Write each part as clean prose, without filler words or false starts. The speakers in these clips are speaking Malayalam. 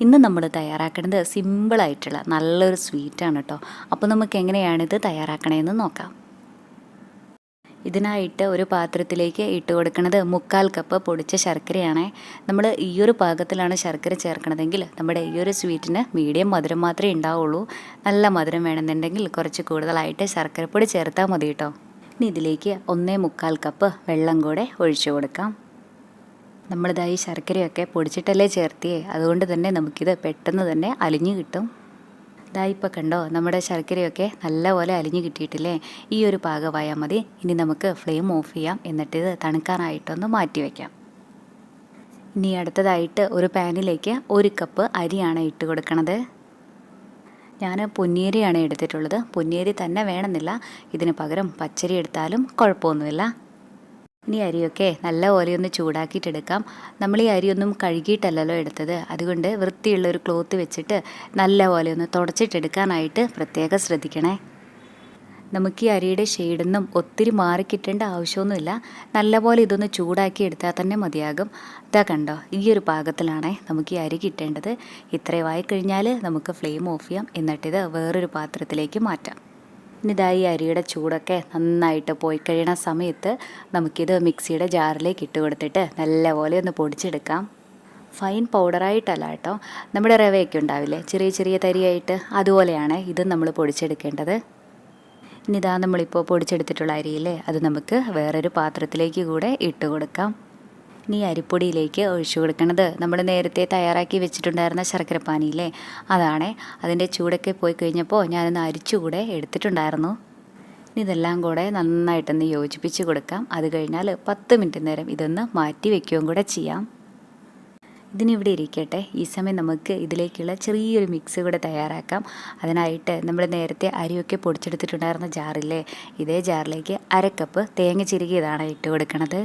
ഇന്ന് നമ്മൾ തയ്യാറാക്കുന്നത് സിമ്പിളായിട്ടുള്ള നല്ലൊരു സ്വീറ്റാണ് കേട്ടോ. അപ്പോൾ നമുക്ക് എങ്ങനെയാണിത് തയ്യാറാക്കണമെന്ന് നോക്കാം. ഇതിനായിട്ട് ഒരു പാത്രത്തിലേക്ക് ഇട്ട് കൊടുക്കുന്നത് 1/4 കപ്പ് പൊടിച്ച ശർക്കരയാണ്. നമ്മൾ ഈ ഒരു പാകത്തിലാണ് ശർക്കര ചേർക്കണതെങ്കിൽ നമ്മുടെ ഈ ഒരു സ്വീറ്റിന് മീഡിയം മധുരം മാത്രമേ ഉണ്ടാവുള്ളൂ. നല്ല മധുരം വേണമെന്നുണ്ടെങ്കിൽ കുറച്ച് കൂടുതലായിട്ട് ശർക്കരപ്പൊടി ചേർത്താൽ മതി കേട്ടോ. ഇനി ഇതിലേക്ക് 1/4 കപ്പ് വെള്ളം കൂടെ ഒഴിച്ചു കൊടുക്കാം. നമ്മളിതായി ശർക്കരയൊക്കെ പൊടിച്ചിട്ടല്ലേ ചേർത്തിയേ, അതുകൊണ്ട് തന്നെ നമുക്കിത് പെട്ടെന്ന് തന്നെ അലിഞ്ഞു കിട്ടും. ഇപ്പോൾ കണ്ടോ, നമ്മുടെ ശർക്കരയൊക്കെ നല്ലപോലെ അലിഞ്ഞു കിട്ടിയിട്ടില്ലേ? ഈ ഒരു പാകമായാൽ മതി. ഇനി നമുക്ക് ഫ്ലെയിം ഓഫ് ചെയ്യാം, എന്നിട്ടിത് തണുക്കാനായിട്ടൊന്ന് മാറ്റി വയ്ക്കാം. ഇനി അടുത്തതായിട്ട് ഒരു പാനിലേക്ക് 1 കപ്പ് അരിയാണ് ഇട്ട് കൊടുക്കണത്. ഞാൻ പൊന്നിയരിയാണ് എടുത്തിട്ടുള്ളത്. പൊന്നിയരി തന്നെ വേണമെന്നില്ല, ഇതിന് പകരം പച്ചരി എടുത്താലും കുഴപ്പമൊന്നുമില്ല. ഇനി അരിയൊക്കെ നല്ലപോലെ ഒന്ന് ചൂടാക്കിയിട്ടെടുക്കാം. നമ്മൾ ഈ അരിയൊന്നും കഴുകിയിട്ടല്ലല്ലോ എടുത്തത്, അതുകൊണ്ട് വൃത്തിയുള്ളൊരു ക്ലോത്ത് വെച്ചിട്ട് നല്ലപോലെ ഒന്ന് തുടച്ചിട്ടെടുക്കാനായിട്ട് പ്രത്യേകം ശ്രദ്ധിക്കണേ. നമുക്ക് ഈ അരിയുടെ ഷെയ്ഡൊന്നും ഒത്തിരി മാറിക്കിട്ടേണ്ട ആവശ്യമൊന്നുമില്ല. നല്ലപോലെ ഇതൊന്ന് ചൂടാക്കി എടുത്താൽ തന്നെ മതിയാകും. ഇതാ കണ്ടോ, ഈ ഒരു പാകത്തിലാണ് നമുക്ക് ഈ അരി കിട്ടേണ്ടത്. ഇത്രയുമായി കഴിഞ്ഞാൽ നമുക്ക് ഫ്ലെയിം ഓഫ് ചെയ്യാം, എന്നിട്ടിത് വേറൊരു പാത്രത്തിലേക്ക് മാറ്റാം. ഇതായി അരിയുടെ ചൂടൊക്കെ നന്നായിട്ട് പോയി കഴിയണ സമയത്ത് നമുക്കിത് മിക്സിയുടെ ജാറിലേക്ക് ഇട്ട് കൊടുത്തിട്ട് നല്ലപോലെ ഒന്ന് പൊടിച്ചെടുക്കാം. ഫൈൻ പൗഡറായിട്ടല്ല കേട്ടോ, നമ്മുടെ റവയൊക്കെ ഉണ്ടാവില്ലേ ചെറിയ ചെറിയ തരിയായിട്ട്, അതുപോലെയാണ് ഇത് നമ്മൾ പൊടിച്ചെടുക്കേണ്ടത്. ഇനി ഇതാ നമ്മളിപ്പോൾ പൊടിച്ചെടുത്തിട്ടുള്ള അരിയില്ലേ, അത് നമുക്ക് വേറൊരു പാത്രത്തിലേക്ക് കൂടെ ഇട്ട് കൊടുക്കാം. ഇനി അരിപ്പൊടിയിലേക്ക് ഒഴിച്ചു കൊടുക്കുന്നത് നമ്മൾ നേരത്തെ തയ്യാറാക്കി വെച്ചിട്ടുണ്ടായിരുന്ന ശർക്കരപ്പാനിയില്ലേ, അതാണ്. അതിൻ്റെ ചൂടൊക്കെ പോയി കഴിഞ്ഞപ്പോൾ ഞാനൊന്ന് അരിച്ചുകൂടെ എടുത്തിട്ടുണ്ടായിരുന്നു. ഇനി ഇതെല്ലാം കൂടെ നന്നായിട്ടൊന്ന് യോജിപ്പിച്ച് കൊടുക്കാം. അത് കഴിഞ്ഞാൽ 10 മിനിറ്റ് നേരം ഇതൊന്ന് മാറ്റി വയ്ക്കുകയും കൂടെ ചെയ്യാം. ഇതിനിവിടെ ഇരിക്കട്ടെ. ഈ സമയം നമുക്ക് ഇതിലേക്കുള്ള ചെറിയൊരു മിക്സ് കൂടെ തയ്യാറാക്കാം. അതിനായിട്ട് നമ്മൾ നേരത്തെ അരിയൊക്കെ പൊടിച്ചെടുത്തിട്ടുണ്ടായിരുന്ന ജാറില്ലേ, ഇതേ ജാറിലേക്ക് 1/2 കപ്പ് തേങ്ങ ചിരകിയതാണ് ഇട്ട് കൊടുക്കണത്.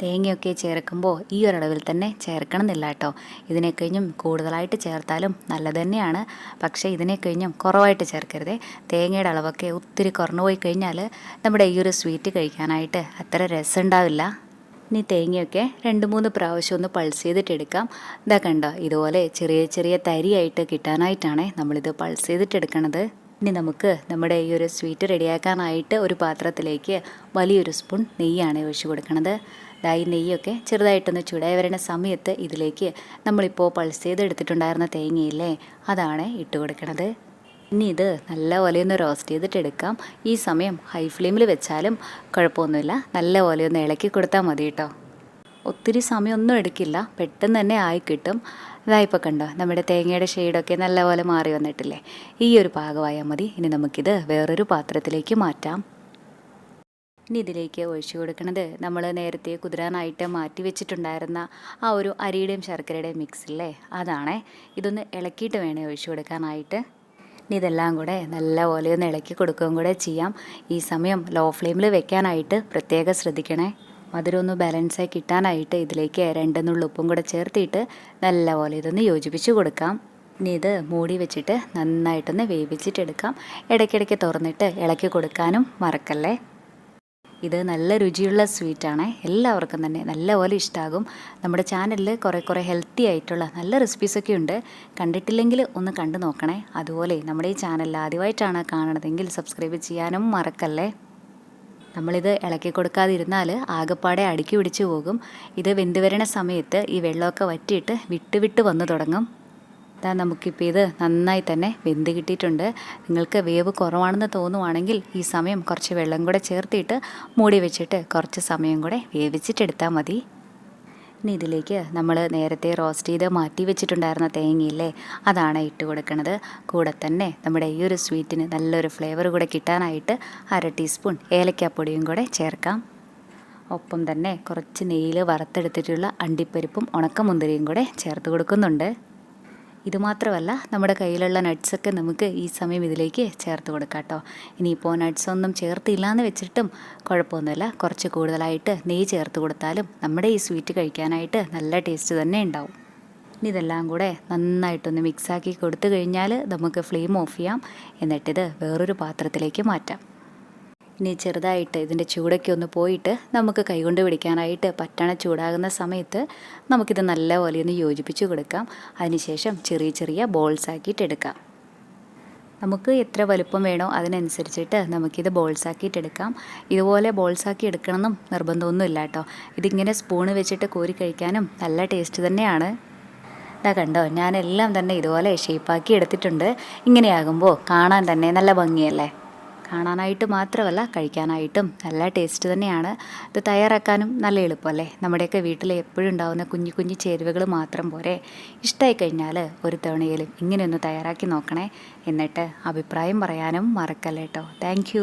തേങ്ങയൊക്കെ ചേർക്കുമ്പോൾ ഈ ഒരളവിൽ തന്നെ ചേർക്കണം എന്നില്ല കേട്ടോ. ഇതിനെ കഴിഞ്ഞും കൂടുതലായിട്ട് ചേർത്താലും നല്ലത് തന്നെയാണ്, പക്ഷേ ഇതിനെ കഴിഞ്ഞും കുറവായിട്ട് ചേർക്കരുതേ. തേങ്ങയുടെ അളവൊക്കെ ഒത്തിരി കുറഞ്ഞു പോയി കഴിഞ്ഞാൽ നമ്മുടെ ഈ ഒരു സ്വീറ്റ് കഴിക്കാനായിട്ട് അത്ര രസം ഉണ്ടാവില്ല. ഇനി തേങ്ങയൊക്കെ 2-3 പ്രാവശ്യം ഒന്ന് പൾസ് ചെയ്തിട്ടെടുക്കാം. ഇതാ കണ്ടോ, ഇതുപോലെ ചെറിയ ചെറിയ തരിയായിട്ട് കിട്ടാനായിട്ടാണ് നമ്മളിത് പൾസ് ചെയ്തിട്ടെടുക്കണത്. ഇനി നമുക്ക് നമ്മുടെ ഈ ഒരു സ്വീറ്റ് റെഡിയാക്കാനായിട്ട് ഒരു പാത്രത്തിലേക്ക് വലിയൊരു സ്പൂൺ നെയ്യാണ് ഒഴിച്ച് കൊടുക്കണത്. ഈ നെയ്യൊക്കെ ചെറുതായിട്ടൊന്ന് ചൂടായി വരുന്ന സമയത്ത് ഇതിലേക്ക് നമ്മളിപ്പോൾ പൾസ് ചെയ്തെടുത്തിട്ടുണ്ടായിരുന്ന തേങ്ങയില്ലേ, അതാണ് ഇട്ട് കൊടുക്കണത്. ഇനി ഇത് നല്ലപോലെ ഒന്ന് റോസ്റ്റ് ചെയ്തിട്ടെടുക്കാം. ഈ സമയം ഹൈ ഫ്ലെയിമിൽ വെച്ചാലും കുഴപ്പമൊന്നുമില്ല, നല്ലപോലെ ഒന്ന് ഇളക്കി കൊടുത്താൽ മതി കേട്ടോ. ഒത്തിരി സമയമൊന്നും എടുക്കില്ല, പെട്ടെന്ന് തന്നെ ആയി കിട്ടും. ഇപ്പോൾ കണ്ടോ, നമ്മുടെ തേങ്ങയുടെ ഷെയ്ഡൊക്കെ നല്ലപോലെ മാറി വന്നിട്ടില്ലേ? ഈ ഒരു പാകമായാൽ മതി. ഇനി നമുക്കിത് വേറൊരു പാത്രത്തിലേക്ക് മാറ്റാം. ഇനി ഇതിലേക്ക് ഒഴിച്ചു കൊടുക്കുന്നത് നമ്മൾ നേരത്തെ കുതിരാനായിട്ട് മാറ്റി വെച്ചിട്ടുണ്ടായിരുന്ന ആ ഒരു അരിയുടെയും ശർക്കരയുടെയും മിക്സില്ലേ, അതാണേ. ഇതൊന്ന് ഇളക്കിയിട്ട് വേണേ ഒഴിച്ചു കൊടുക്കാനായിട്ട്. ഇനി ഇതെല്ലാം കൂടെ നല്ലപോലെ ഒന്ന് ഇളക്കി കൊടുക്കുകയും കൂടെ ചെയ്യാം. ഈ സമയം ലോ ഫ്ലെയിമിൽ വെക്കാനായിട്ട് പ്രത്യേകം ശ്രദ്ധിക്കണേ. മധുരം ഒന്ന് ബാലൻസായി കിട്ടാനായിട്ട് ഇതിലേക്ക് 2 നുള്ളി ഉപ്പും കൂടെ ചേർത്തിട്ട് നല്ലപോലെ ഇതൊന്ന് യോജിപ്പിച്ച് കൊടുക്കാം. ഇനി ഇത് മൂടി വെച്ചിട്ട് നന്നായിട്ടൊന്ന് വേവിച്ചിട്ടെടുക്കാം. ഇടയ്ക്കിടയ്ക്ക് തുറന്നിട്ട് ഇളക്കി കൊടുക്കാനും മറക്കല്ലേ. ഇത് നല്ല രുചിയുള്ള സ്വീറ്റാണ്, എല്ലാവർക്കും തന്നെ നല്ലപോലെ ഇഷ്ടമാകും. നമ്മുടെ ചാനലിൽ കുറേ ഹെൽത്തി ആയിട്ടുള്ള നല്ല റെസിപ്പീസൊക്കെ ഉണ്ട്, കണ്ടിട്ടില്ലെങ്കിൽ ഒന്ന് കണ്ടു നോക്കണേ. അതുപോലെ നമ്മുടെ ഈ ചാനൽ ആദ്യമായിട്ടാണ് കാണണതെങ്കിൽ സബ്സ്ക്രൈബ് ചെയ്യാനും മറക്കല്ലേ. നമ്മളിത് ഇളക്കി കൊടുക്കാതിരുന്നാൽ ആകെപ്പാടെ അടുക്കി പിടിച്ചു പോകും. ഇത് വെന്ത് വരണ സമയത്ത് ഈ വെള്ളമൊക്കെ വറ്റിയിട്ട് വിട്ട് വന്ന് തുടങ്ങും. നമുക്കിപ്പോൾ ഇത് നന്നായി തന്നെ വെന്ത് കിട്ടിയിട്ടുണ്ട്. നിങ്ങൾക്ക് വേവ് കുറവാണെന്ന് തോന്നുവാണെങ്കിൽ ഈ സമയം കുറച്ച് വെള്ളം കൂടെ ചേർത്തിട്ട് മൂടി വെച്ചിട്ട് കുറച്ച് സമയം കൂടെ വേവിച്ചിട്ടെടുത്താൽ മതി. ഇനി ഇതിലേക്ക് നമ്മൾ നേരത്തെ റോസ്റ്റ് ചെയ്ത് മാറ്റി വെച്ചിട്ടുണ്ടായിരുന്ന തേങ്ങയില്ലേ, അതാണ് ഇട്ട് കൊടുക്കുന്നത്. കൂടെ തന്നെ നമ്മുടെ ഈ ഒരു സ്വീറ്റിന് നല്ലൊരു ഫ്ലേവർ കൂടെ കിട്ടാനായിട്ട് 1/2 ടീസ്പൂൺ ഏലക്കാപ്പൊടിയും കൂടെ ചേർക്കാം. ഒപ്പം തന്നെ കുറച്ച് നെയ്യിൽ വറുത്തെടുത്തിട്ടുള്ള അണ്ടിപ്പരിപ്പും ഉണക്കമുന്തിരിയും കൂടെ ചേർത്ത് കൊടുക്കുന്നുണ്ട്. ഇതുമാത്രമല്ല, നമ്മുടെ കയ്യിലുള്ള നട്ട്സൊക്കെ നമുക്ക് ഈ സമയം ഇതിലേക്ക് ചേർത്ത് കൊടുക്കാം കേട്ടോ. ഇനിയിപ്പോൾ നട്ട്സൊന്നും ചേർത്തില്ലാന്ന് വെച്ചിട്ടും കുഴപ്പമൊന്നുമില്ല, കുറച്ച് കൂടുതലായിട്ട് നെയ്യ് ചേർത്ത് കൊടുത്താലും നമ്മുടെ ഈ സ്വീറ്റ് കഴിക്കാനായിട്ട് നല്ല ടേസ്റ്റ് തന്നെ ഉണ്ടാവും. ഇനി ഇതെല്ലാം കൂടെ നന്നായിട്ടൊന്ന് മിക്സാക്കി കൊടുത്തു കഴിഞ്ഞാൽ നമുക്ക് ഫ്ലെയിം ഓഫ് ചെയ്യാം, എന്നിട്ടിത് വേറൊരു പാത്രത്തിലേക്ക് മാറ്റാം. ഇനി ചെറുതായിട്ട് ഇതിൻ്റെ ചൂടൊക്കെ ഒന്ന് പോയിട്ട് നമുക്ക് കൈകൊണ്ട് പിടിക്കാനായിട്ട് പറ്റണ ചൂടാകുന്ന സമയത്ത് നമുക്കിത് നല്ലപോലെ ഒന്ന് യോജിപ്പിച്ച് കൊടുക്കാം. അതിനുശേഷം ചെറിയ ചെറിയ ബോൾസ് ആക്കിയിട്ട് എടുക്കാം. നമുക്ക് എത്ര വലുപ്പം വേണോ അതിനനുസരിച്ചിട്ട് നമുക്കിത് ബോൾസാക്കിയിട്ടെടുക്കാം. ഇതുപോലെ ബോൾസാക്കി എടുക്കണമെന്നും നിർബന്ധമൊന്നുമില്ല കേട്ടോ. ഇതിങ്ങനെ സ്പൂണ് വെച്ചിട്ട് കോരി കഴിക്കാനും നല്ല ടേസ്റ്റ് തന്നെയാണ്. ഇതാ കണ്ടോ, ഞാനെല്ലാം തന്നെ ഇതുപോലെ ഷേപ്പാക്കി എടുത്തിട്ടുണ്ട്. ഇങ്ങനെയാകുമ്പോൾ കാണാൻ തന്നെ നല്ല ഭംഗിയല്ലേ. കാണാനായിട്ട് മാത്രമല്ല കഴിക്കാനായിട്ടും നല്ല ടേസ്റ്റ് തന്നെയാണ്. ഇത് തയ്യാറാക്കാനും നല്ല എളുപ്പമല്ലേ. നമ്മുടെയൊക്കെ വീട്ടിൽ എപ്പോഴും ഉണ്ടാകുന്ന കുഞ്ഞു കുഞ്ഞു ചേരുവകൾ മാത്രം പോരെ. ഇഷ്ടമായി കഴിഞ്ഞാൽ ഒരു തവണയിലും ഇങ്ങനെയൊന്ന് തയ്യാറാക്കി നോക്കണേ. എന്നിട്ട് അഭിപ്രായം പറയാനും മറക്കല്ലേ കേട്ടോ. താങ്ക്